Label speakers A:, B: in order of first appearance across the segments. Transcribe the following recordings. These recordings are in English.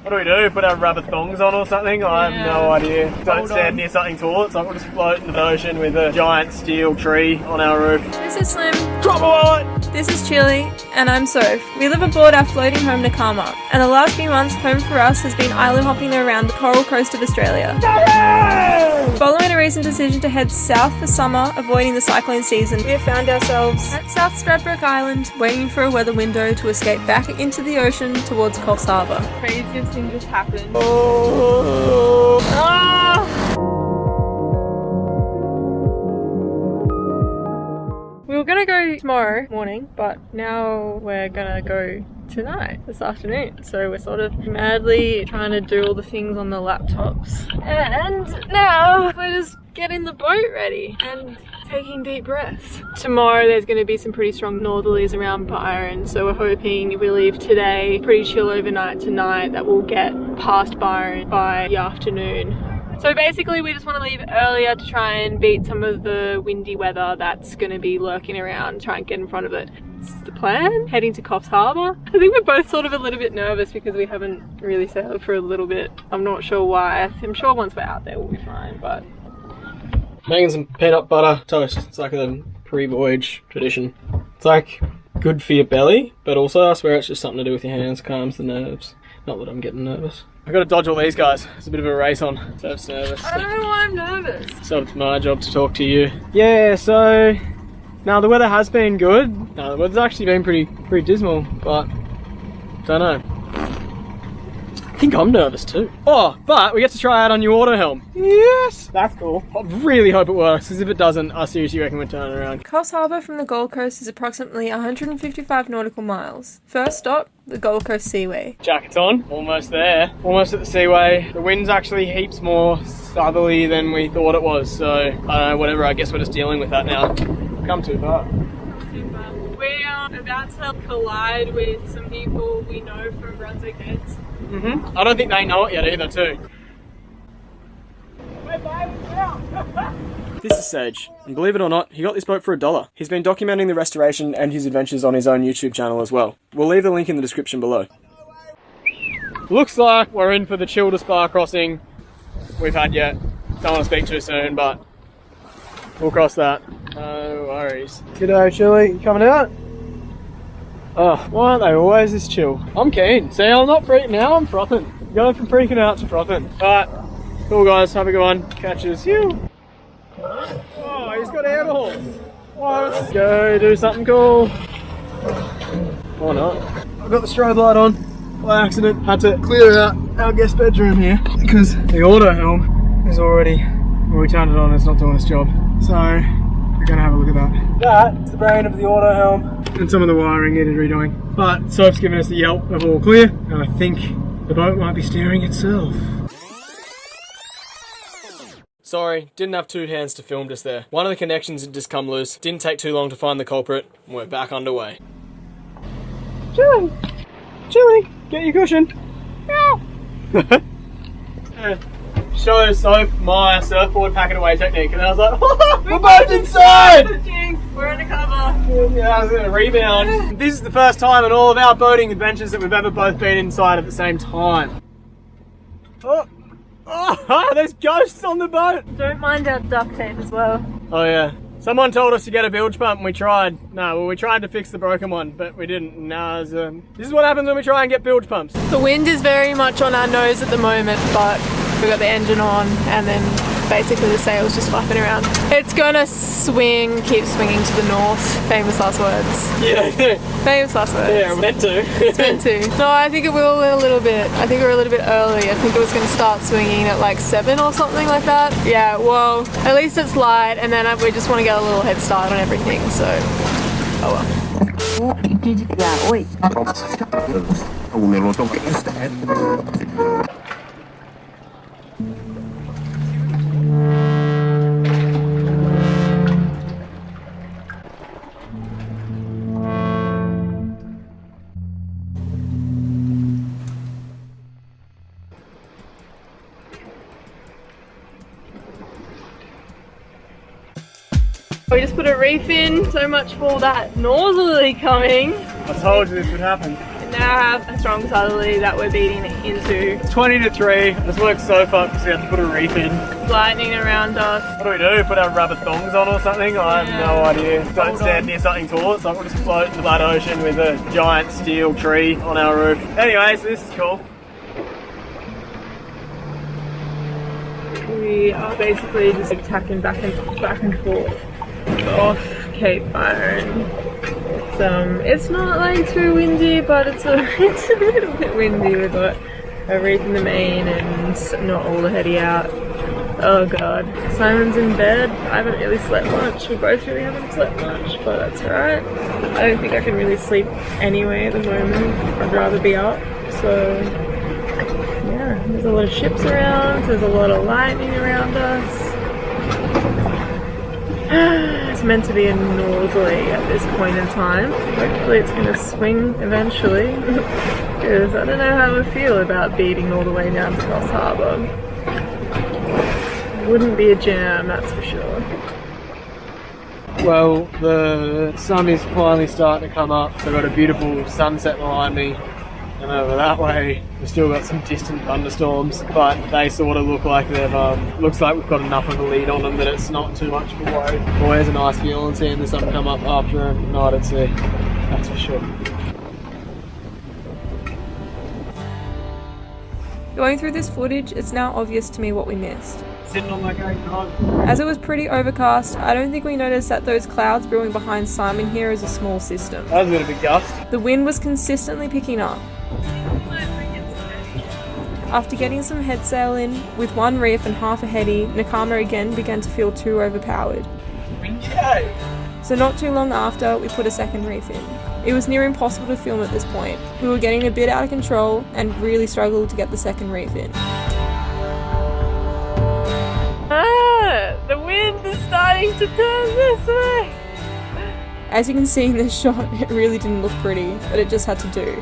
A: What do we do? Put our rubber thongs on or something? I have no idea. Don't stand near something tall. It's like we'll just float in the ocean with a giant steel tree on our roof.
B: This is Slim.
A: Drop a wallet!
B: This is Chili. And I'm Soph. We live aboard our floating home Nakama. And the last few months, home for us has been island hopping around the coral coast of Australia. Following a recent decision to head south for summer, avoiding the cyclone season, we have found ourselves at South Stradbroke Island, waiting for a weather window to escape back into the ocean towards Coffs Harbour. Craziest thing just happened.
A: Oh.
B: Ah! We were gonna go tomorrow morning, but now we're gonna go tonight, this afternoon. So we're sort of madly trying to do all the things on the laptops. And now we're just getting the boat ready and taking deep breaths. Tomorrow there's going to be some pretty strong northerlies around Byron, so we're hoping if we leave today, pretty chill overnight tonight, that we'll get past Byron by the afternoon. So basically we just want to leave earlier to try and beat some of the windy weather that's going to be lurking around, try and get in front of it. It's the plan, heading to Coffs Harbour. I think we're both sort of a little bit nervous because we haven't really sailed for a little bit. I'm not sure why. I'm sure once we're out there we'll be fine, but...
A: Making some peanut butter toast. It's like a pre-voyage tradition. It's like good for your belly, but also I swear it's just something to do with your hands, calms the nerves. Not that I'm getting nervous. I've got to dodge all these guys. It's a bit of a race on. So it's nervous.
B: I don't know why I'm nervous.
A: So it's my job to talk to you. Yeah, so now the weather has been good. No, the weather's actually been pretty dismal, but don't know. I think I'm nervous too. Oh, but we get to try out our new auto helm. Yes! That's cool. I really hope it works, because if it doesn't, I seriously reckon we're turning around.
B: Coffs Harbour from the Gold Coast is approximately 155 nautical miles. First stop, the Gold Coast Seaway.
A: Jacket's on, almost there. Almost at the seaway. The wind's actually heaps more southerly than we thought it was, so I don't know, whatever, I guess we're just dealing with that now. Come too far.
B: We are about to collide with some people we know from Brunswick Heads.
A: I don't think they know it yet either too. This is Sage, and believe it or not, he got this boat for $1. He's been documenting the restoration and his adventures on his own YouTube channel as well. We'll leave the link in the description below. Looks like we're in for the chillest bar crossing we've had yet. Don't want to speak too soon, but we'll cross that. No worries. G'day, Chili. You coming out? Oh, why aren't they always this chill? I'm keen. See, I'm not freaking now, I'm frothing. Going from freaking out to frothing. Alright, cool guys, have a good one. Catches you. Oh, he's got air horns. Let's go do something cool. Or not. I've got the strobe light on by accident. Had to clear out our guest bedroom here because the auto helm is already, well, we turned it on, it's not doing its job. So, we're gonna have a look at that. That's the brain of the auto helm. And some of the wiring needed redoing. But Soap's given us the yelp of all clear, and I think the boat might be steering itself. Sorry, didn't have two hands to film just there. One of the connections had just come loose. Didn't take too long to find the culprit, and we're back underway. Chili! Chili! Get your cushion! Yeah. Show Soap my surfboard pack it away technique, and I was like, oh, we're both inside!
B: We're undercover.
A: Yeah, I was gonna rebound. This is the first time in all of our boating adventures that we've ever both been inside at the same time. Oh, there's ghosts on the boat!
B: Don't mind our duct tape as well.
A: Oh yeah. Someone told us to get a bilge pump and we tried. No, well we tried to fix the broken one, but we didn't. No, this is what happens when we try and get bilge pumps.
B: The wind is very much on our nose at the moment, but we've got the engine on and then basically the sail's just flapping around. It's gonna swing, keep swinging to the north. Famous last words.
A: Yeah.
B: Famous last words.
A: Yeah, meant to.
B: It's meant to. No, I think it will in a little bit. I think we're a little bit early. I think it was gonna start swinging at like 7 or something like that. Yeah, well, at least it's light and then we just want to get a little head start on everything, so, oh well. We just put a reef in, so much for that northerly coming.
A: I told you this would happen.
B: And now have a strong southerly that we're beating into.
A: 20 to 3. This works so far because we have to put a reef in.
B: Lightning around us.
A: What do? Put our rubber thongs on or something? I have no idea. Don't stand near something tall, so we'll just float in the flat ocean with a giant steel tree on our roof. Anyways, this is cool.
B: We are basically just tacking back and forth off Cape Byron. It's not like too windy, but it's a little bit windy. We've got a reef in the main and not all the heady out. Oh god. Simon's in bed. I haven't really slept much. We both really haven't slept much, but that's alright. I don't think I can really sleep anyway at the moment. I'd rather be up. So yeah, there's a lot of ships around, there's a lot of lightning around us. It's meant to be a northerly at this point in time. Hopefully it's going to swing eventually. Because I don't know how I feel about beating all the way down to Coffs Harbour. Wouldn't be a jam, that's for sure.
A: Well, the sun is finally starting to come up, so I've got a beautiful sunset behind me. And over that way, we've still got some distant thunderstorms, but they sort of look like they've, looks like we've got enough of a lead on them that it's not too much of a worry. Always a nice feeling seeing the sun come up after a night at sea, that's for sure.
C: Going through this footage, it's now obvious to me what we missed.
A: Sitting on my great dog.
C: As it was pretty overcast, I don't think we noticed that those clouds brewing behind Simon here is a small system.
A: That was a bit of a gust.
C: The wind was consistently picking up. After getting some head sail in, with one reef and half a heady, Nakama again began to feel too overpowered. So not too long after, we put a second reef in. It was near impossible to film at this point. We were getting a bit out of control and really struggled to get the second reef in.
B: The wind is starting to turn this way!
C: As you can see in this shot, it really didn't look pretty, but it just had to do.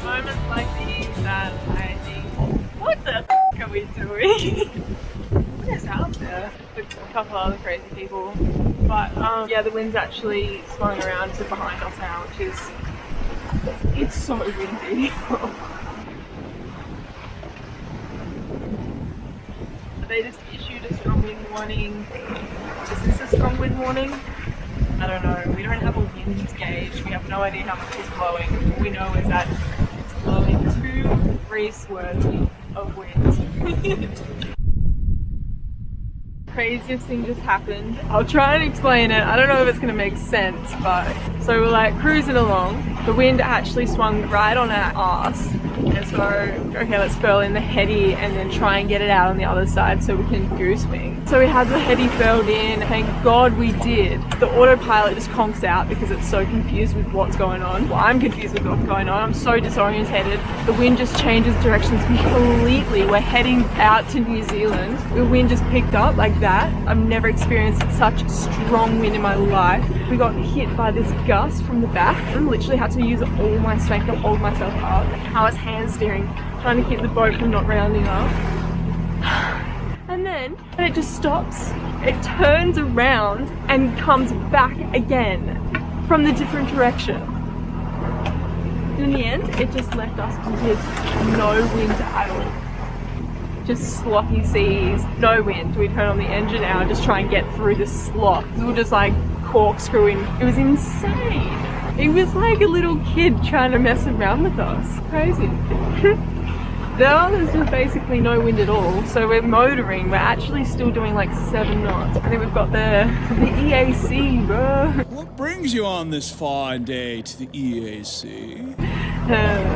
B: Moments like these that I think, what the f*** are we doing? What is out there? With a couple other crazy people. But yeah, the wind's actually swung around to behind us now, which is, it's so windy. They just issued a strong wind warning. Is this a strong wind warning? I don't know. We don't have a wind gauge. We have no idea how much is blowing. All we know is that it's blowing 2 reefs worth of wind. Craziest thing just happened. I'll try and explain it. I don't know if it's going to make sense, but so we're like cruising along. The wind actually swung right on our arse. And so, okay, let's furl in the heady and then try and get it out on the other side so we can goose wing. So we had the heady furled in. Thank God we did. The autopilot just conks out because it's so confused with what's going on. Well, I'm confused with what's going on. I'm so disorientated. The wind just changes directions completely. We're heading out to New Zealand. The wind just picked up like that. I've never experienced such strong wind in my life. We got hit by this gust from the back. I literally had to use all my strength to hold myself up. I was hand steering, trying to keep the boat from not rounding up. And then it just stops. It turns around and comes back again from the different direction. In the end, it just left us with no wind at all. Just sloppy seas, no wind. We turn on the engine now and just try and get through the slop. We were just like corkscrewing. It was insane. It was like a little kid trying to mess around with us. Crazy. Now there's just basically no wind at all, so we're motoring. We're actually still doing like 7 knots. I think we've got the EAC, bro.
D: What brings you on this fine day to the EAC?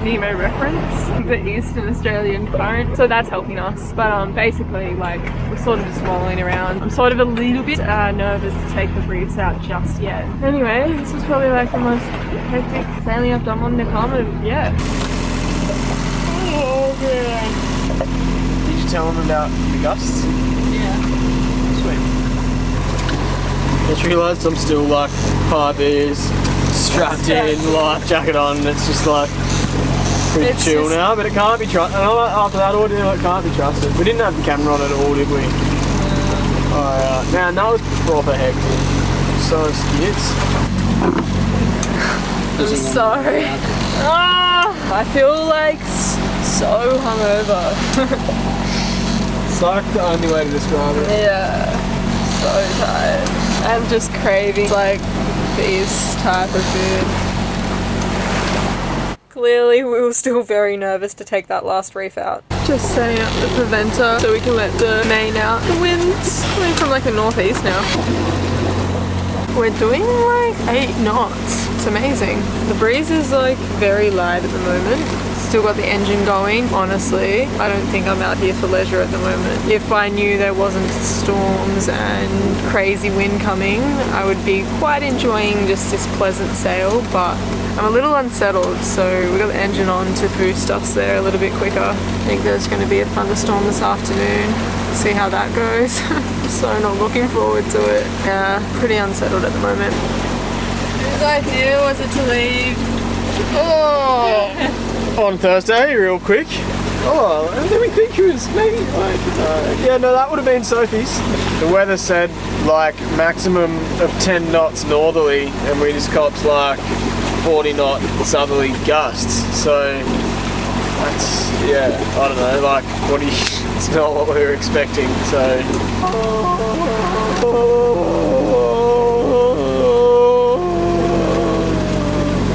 B: Nemo reference, the Eastern Australian current, so that's helping us. But basically, like, we're sort of just rolling around. I'm sort of a little bit nervous to take the reefs out just yet. Anyway, this was probably like the most hectic sailing I've done on Nakama yet. Oh man!
A: Did you tell them about the gusts?
B: Yeah.
A: Sweet. Just realised I'm still like 5 years strapped in, life jacket on, and it's just like pretty
B: It's
A: chill
B: just-
A: now, but it can't be trusted. After that ordeal, it can't be trusted. We didn't have the camera on at all, did we? Oh, man, that was proper hectic. So skids.
B: I'm sorry. Ah! I feel like so hungover.
A: It's like the only way to describe it.
B: Yeah, so tired. I'm just craving like this type of food. Clearly we were still very nervous to take that last reef out. Just setting up the preventer so we can let the main out. The wind's coming from like the northeast now. We're doing like 8 knots. It's amazing. The breeze is like very light at the moment. Still got the engine going. Honestly, I don't think I'm out here for leisure at the moment. If I knew there wasn't storms and crazy wind coming, I would be quite enjoying just this pleasant sail, but I'm a little unsettled, so we got the engine on to boost us there a little bit quicker. I think there's going to be a thunderstorm this afternoon. See how that goes. So not looking forward to it. Yeah, pretty unsettled at the moment. Whose idea was it to leave?
A: Oh! On Thursday, real quick. Oh, let me think it was maybe like, yeah, no, that would have been Sophie's. The weather said like maximum of 10 knots northerly, and we just copped like 40 knot southerly gusts. So that's, yeah, I don't know, like what do you, it's not what we were expecting, so.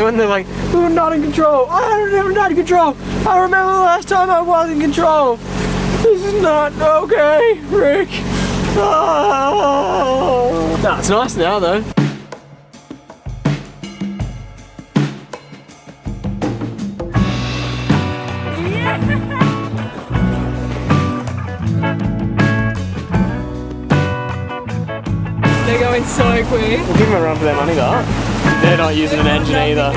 A: When they're like, we were not in control. I was never not in control. I remember the last time I was in control. This is not okay, Rick. Oh. No, it's nice now though.
B: They're going so quick.
A: We'll give them a run for their money though. They're not using an engine either.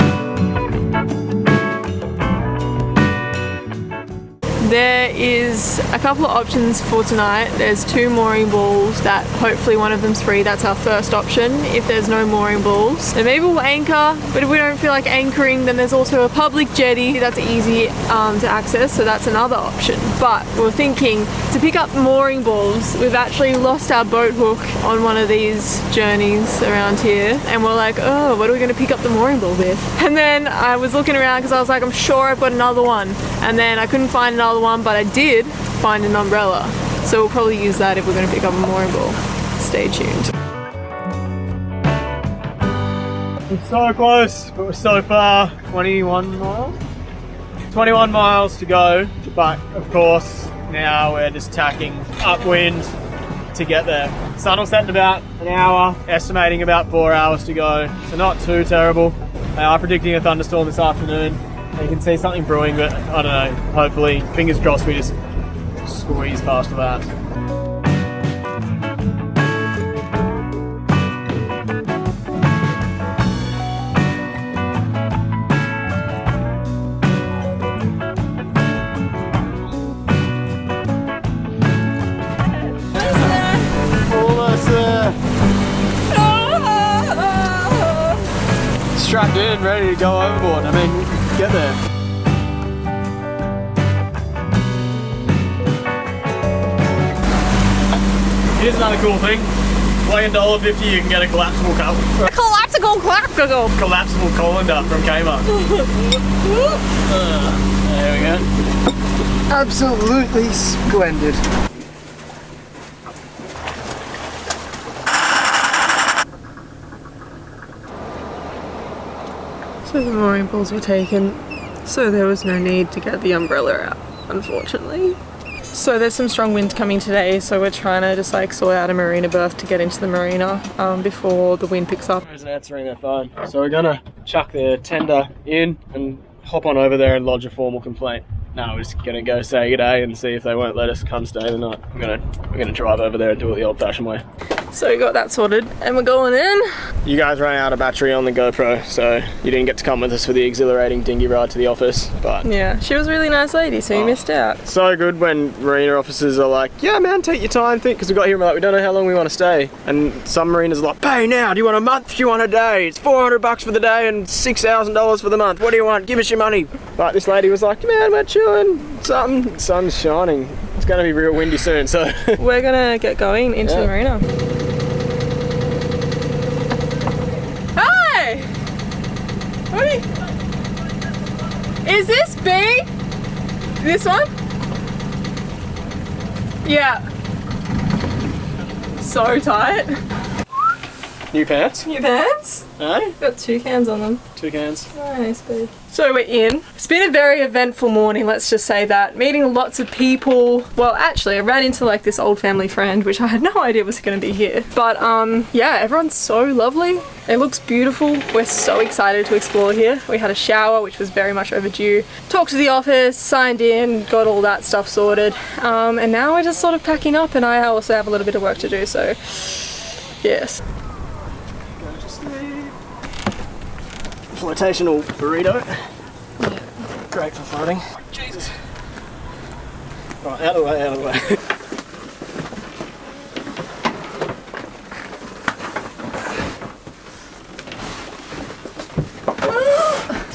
B: There is a couple of options for tonight. There's 2 mooring balls that hopefully one of them's free. That's our first option. If there's no mooring balls, then maybe we'll anchor, but if we don't feel like anchoring, then there's also a public jetty that's easy to access, so that's another option. But we're thinking to pick up mooring balls. We've actually lost our boat hook on one of these journeys around here, and we're like, oh, what are we going to pick up the mooring ball with? And then I was looking around because I was like, I'm sure I've got another one, and then I couldn't find another one, but I did find an umbrella, so we'll probably use that if we're going to pick up a mooring ball. Stay tuned.
A: We're so close, but we're so far. 21 miles? 21 miles to go, but of course now we're just tacking upwind to get there. Sun will set in about an hour, estimating about 4 hours to go, so not too terrible. They are predicting a thunderstorm this afternoon. You can see something brewing, but I don't know, hopefully, fingers crossed, we just squeeze past that. Almost there. Strapped in, ready to go overboard. I mean, we can get there. Here's another cool thing. Play $1.50, you can get a collapsible cup.
B: A collapsible
A: Collapsible colander from Kmart. There we go.
E: Absolutely splendid.
B: So the mooring balls were taken, so there was no need to get the umbrella out, unfortunately. So there's some strong wind coming today, so we're trying to just like sort out a marina berth to get into the marina before the wind picks up.
A: There's an answering their phone. So we're gonna chuck the tender in and hop on over there and lodge a formal complaint. No, we're just gonna go say good day and see if they won't let us come stay the night. We're gonna drive over there and do it the old-fashioned way.
B: So we got that sorted and we're going in.
A: You guys ran out of battery on the GoPro, so you didn't get to come with us for the exhilarating dinghy ride to the office, but...
B: Yeah, she was a really nice lady, so you missed out.
A: So good when marina officers are like, yeah man, take your time, think, because we got here and we're like, we don't know how long we want to stay. And some marinas are like, pay now, do you want a month, do you want a day? It's $400 for the day and $6,000 for the month. What do you want? Give us your money. But this lady was like, man, we're chilling, sun's shining. It's gonna be real windy soon, so...
B: We're gonna get going into the marina. Hi! What are you... Is this This one? Yeah. So tight.
A: New pants?
B: New pants?
A: Eh?
B: Got 2 cans on them.
A: 2 cans.
B: Nice, babe. So we're in. It's been a very eventful morning, let's just say that. Meeting lots of people. Well, actually, I ran into like this old family friend, which I had no idea was going to be here. But yeah, everyone's so lovely. It looks beautiful. We're so excited to explore here. We had a shower, which was very much overdue. Talked to the office, signed in, got all that stuff sorted. And now we're just sort of packing up, and I also have a little bit of work to do, so yes.
A: Flotational burrito. Yeah. Great for floating. Jesus. Right, out of the way, out of the way.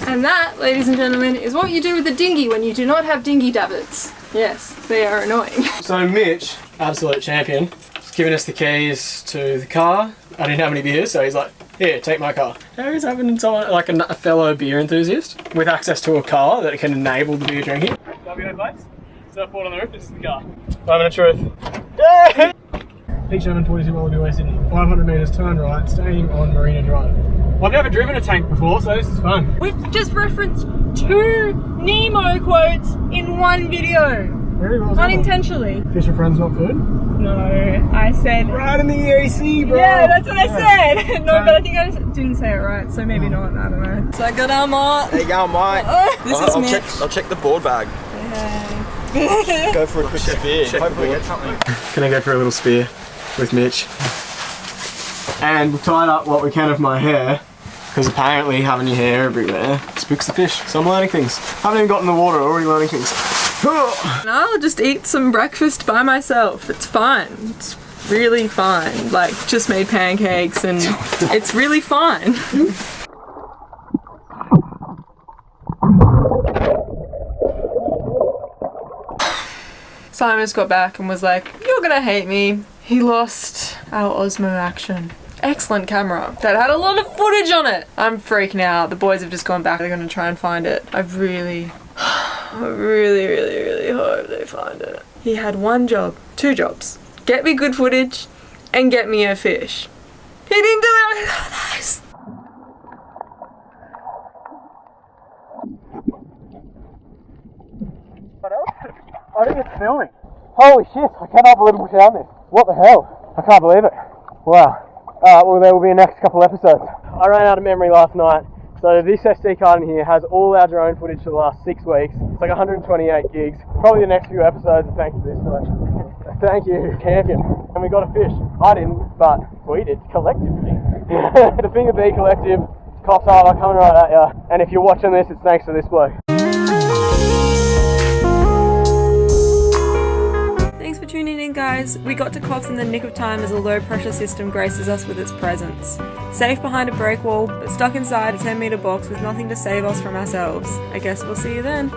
B: And that, ladies and gentlemen, is what you do with a dinghy when you do not have dinghy davits. Yes, they are annoying.
A: So Mitch, absolute champion, has given us the keys to the car. I didn't have any beers, so he's like, here, take my car. How is having someone like a fellow beer enthusiast with access to a car that can enable the beer drinking? WA place. Surfboard on the roof, this is the car. Moment of truth. Yeah! Peak Sherman 42 Wallaby Way, Sydney. 500 metres, turn right, staying on Marina Drive. I've never driven a tank before, so this is fun.
B: We've just referenced 2 Nemo quotes in one video.
A: Really? What was
B: unintentionally.
A: That? Fish and friends not food?
B: No, I said...
A: Right in the EAC, bro!
B: Yeah, that's what I said! No, but I think I didn't say it right, so maybe not, I don't know. So good on, Mike.
E: There you go, Mike.
B: This is Mitch.
E: I'll check the board bag.
B: Yeah.
E: Go for a quick spear. Hopefully get something.
A: Gonna go for a little spear with Mitch. And we've tied up what we can of my hair, because apparently having your hair everywhere spooks the fish. So I'm learning things. Haven't even gotten in the water, already learning things.
B: And I'll just eat some breakfast by myself. It's fine. It's really fine. Like, just made pancakes and it's really fine. Simon's got back and was like, you're gonna hate me. He lost our Osmo Action. Excellent camera that had a lot of footage on it. I'm freaking out. The boys have just gone back. They're gonna try and find it. I really hope they find it. He had 1 job, 2 jobs. Get me good footage and get me a fish. He didn't do it. Oh, nice.
A: What else? I think it's filming. Holy shit, I cannot believe we found this. What the hell? I can't believe it. Wow. Well, there will be a next couple episodes. I ran out of memory last night, so this SD card in here has all our drone footage for the last 6 weeks. It's like 128 gigs. Probably the next few episodes, thanks to this. So thank you, champion. And we got a fish. I didn't, but we did collectively. The Finger Bee Collective, Coffs Harbour, coming right at ya. And if you're watching this, it's thanks to this bloke.
C: Thanks for tuning in, guys. We got to Coffs in the nick of time as a low pressure system graces us with its presence. Safe behind a break wall, but stuck inside a 10-metre box with nothing to save us from ourselves. I guess we'll see you then.